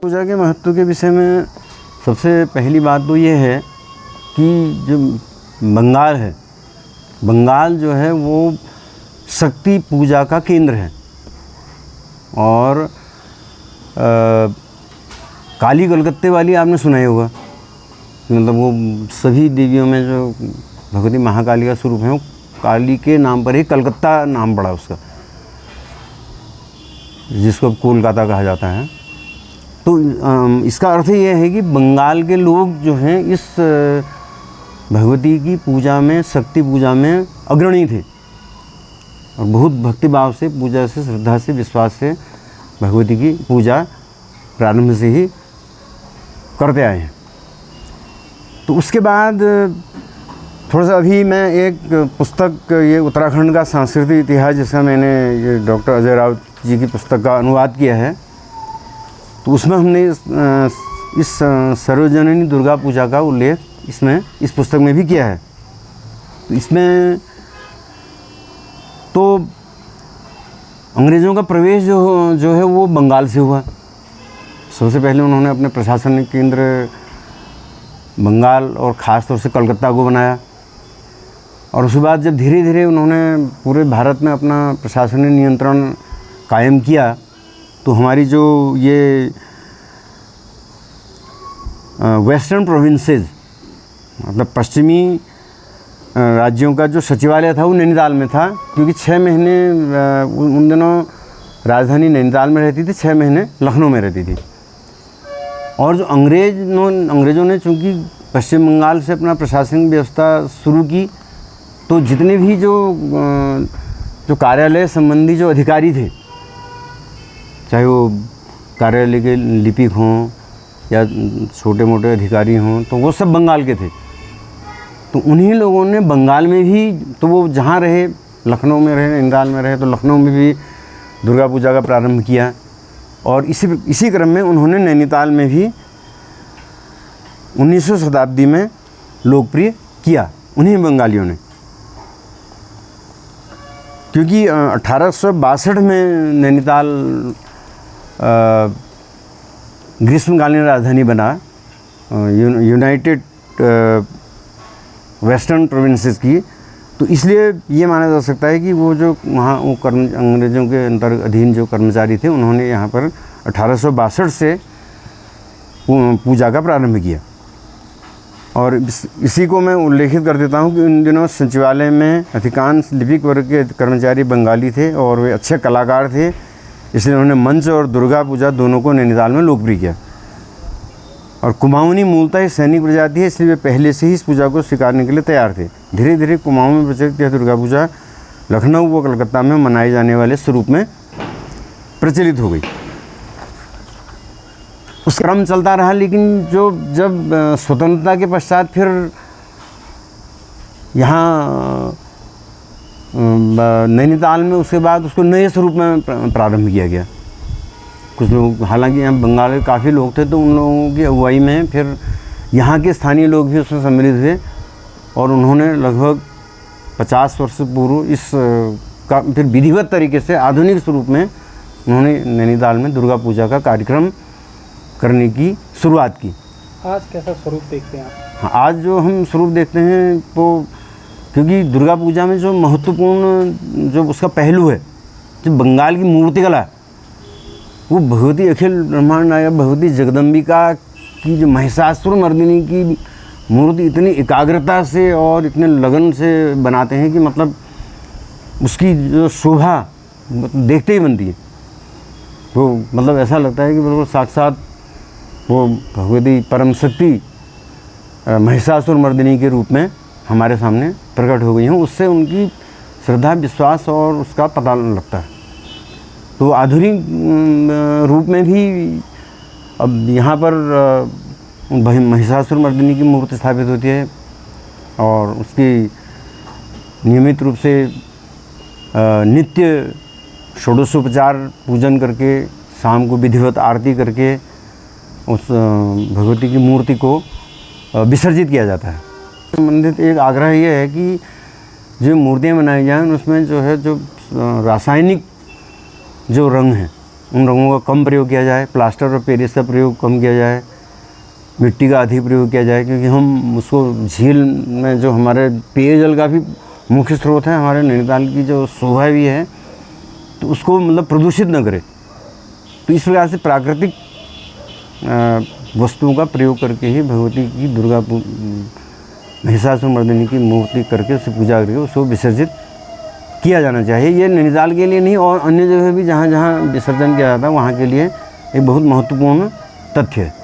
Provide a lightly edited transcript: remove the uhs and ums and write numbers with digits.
पूजा के महत्व के विषय में सबसे पहली बात तो ये है कि जो बंगाल है, बंगाल जो है वो शक्ति पूजा का केंद्र है। और काली कलकत्ते वाली आपने सुना ही होगा, मतलब वो सभी देवियों में जो भगवती महाकाली का स्वरूप है वो काली के नाम पर ही कलकत्ता नाम पड़ा उसका, जिसको कोलकाता कहा जाता है। तो इसका अर्थ ये है कि बंगाल के लोग जो हैं इस भगवती की पूजा में, शक्ति पूजा में अग्रणी थे और बहुत भक्तिभाव से, पूजा से, श्रद्धा से, विश्वास से भगवती की पूजा प्रारंभ से ही करते आए हैं। तो उसके बाद थोड़ा सा अभी मैं एक पुस्तक, ये उत्तराखंड का सांस्कृतिक इतिहास, जिसका मैंने ये डॉक्टर अजय राउत जी की पुस्तक का अनुवाद किया है, तो उसमें हमने इस सर्वजननी दुर्गा पूजा का उल्लेख इस पुस्तक में भी किया है। तो इसमें तो अंग्रेज़ों का प्रवेश जो है वो बंगाल से हुआ। सबसे पहले उन्होंने अपने प्रशासनिक केंद्र बंगाल और ख़ास तौर से कलकत्ता को बनाया, और उसके बाद जब धीरे धीरे उन्होंने पूरे भारत में अपना प्रशासनिक नियंत्रण कायम किया, तो हमारी जो ये वेस्टर्न प्रोविंसेस, मतलब पश्चिमी राज्यों का जो सचिवालय था वो नैनीताल में था, क्योंकि 6 महीने उन दिनों राजधानी नैनीताल में रहती थी, 6 महीने लखनऊ में रहती थी। और जो अंग्रेज़ों ने चूँकि पश्चिम बंगाल से अपना प्रशासनिक व्यवस्था शुरू की, तो जितने भी जो कार्यालय संबंधी जो अधिकारी थे, चाहे वो कार्यालय के लिपिक हों या छोटे मोटे अधिकारी हों, तो वो सब बंगाल के थे। तो उन्हीं लोगों ने बंगाल में भी, तो वो जहाँ रहे, लखनऊ में रहे, नैनीताल में रहे, तो लखनऊ में भी दुर्गा पूजा का प्रारंभ किया। और इसी क्रम में उन्होंने नैनीताल में भी 19वीं शताब्दी में लोकप्रिय किया, उन्हीं बंगालियों ने, क्योंकि 1862 में नैनीताल ग्रीष्मकालीन राजधानी बना यूनाइटेड वेस्टर्न प्रोविंसेस की। तो इसलिए ये माना जा सकता है कि वो जो वहाँ वो अंग्रेज़ों के अधीन जो कर्मचारी थे, उन्होंने यहाँ पर 1862 से पूजा का प्रारंभ किया। और इसी को मैं उल्लेखित कर देता हूँ कि उन दिनों सचिवालय में अधिकांश लिपिक वर्ग के कर्मचारी बंगाली थे और वे अच्छे कलाकार थे, इसलिए उन्होंने मंच और दुर्गा पूजा दोनों को नैनीताल में लोकप्रिय किया। और कुमाऊनी मूलतः सैनिक प्रजाति है, इसलिए वे पहले से ही इस पूजा को स्वीकारने के लिए तैयार थे। धीरे धीरे कुमाऊं में प्रचलित यह दुर्गा पूजा लखनऊ व कलकत्ता में मनाए जाने वाले स्वरूप में प्रचलित हो गई। उस क्रम चलता रहा, लेकिन जब स्वतंत्रता के पश्चात फिर यहाँ नैनीताल में उसके बाद उसको नए स्वरूप में प्रारंभ किया गया। कुछ लोग, हालांकि यहाँ बंगाल के काफ़ी लोग थे, तो उन लोगों की अगुवाई में फिर यहाँ के स्थानीय लोग भी उसमें सम्मिलित हुए और उन्होंने लगभग 50 वर्ष पूर्व इस का फिर विधिवत तरीके से आधुनिक स्वरूप में उन्होंने नैनीताल में दुर्गा पूजा का कार्यक्रम करने की शुरुआत की। आज कैसा स्वरूप देखते हैं आप? हाँ, आज जो हम स्वरूप देखते हैं, तो क्योंकि दुर्गा पूजा में जो महत्वपूर्ण जो उसका पहलू है, जो बंगाल की मूर्तिकला, वो भगवती अखिल ब्रह्मांड नायक भगवती जगदम्बिका की जो महिषासुर मर्दिनी की मूर्ति इतनी एकाग्रता से और इतने लगन से बनाते हैं कि मतलब उसकी जो शोभा देखते ही बनती है। तो मतलब ऐसा लगता है कि बिल्कुल साक्षात वो भगवती परम शक्ति महिषासुर मर्दिनी के रूप में हमारे सामने प्रकट हो गई हैं। उससे उनकी श्रद्धा, विश्वास और उसका पता लगता है। तो आधुनिक रूप में भी अब यहाँ पर महिषासुर मर्दिनी की मूर्ति स्थापित होती है और उसकी नियमित रूप से नित्य षोडशोपचार पूजन करके, शाम को विधिवत आरती करके उस भगवती की मूर्ति को विसर्जित किया जाता है। संबंधित एक आग्रह ये है कि जो मूर्तियाँ बनाई जाएँ उसमें जो है जो रासायनिक जो रंग हैं उन रंगों का कम प्रयोग किया जाए, प्लास्टर और पेरिस का प्रयोग कम किया जाए, मिट्टी का अधिक प्रयोग किया जाए, क्योंकि हम उसको झील में जो हमारे पेयजल का भी मुख्य स्रोत है, हमारे नैनीताल की जो शोभा भी है, तो उसको मतलब प्रदूषित न करें। तो इस प्रकार से प्राकृतिक वस्तुओं का प्रयोग करके ही भगवती की दुर्गा महिषासुरमर्दिनी की मूर्ति करके उससे पूजा करके उसको विसर्जित किया जाना चाहिए। ये नैनीताल के लिए नहीं और अन्य जगह भी जहाँ जहाँ विसर्जन किया जाता है वहाँ के लिए एक बहुत महत्वपूर्ण तथ्य है।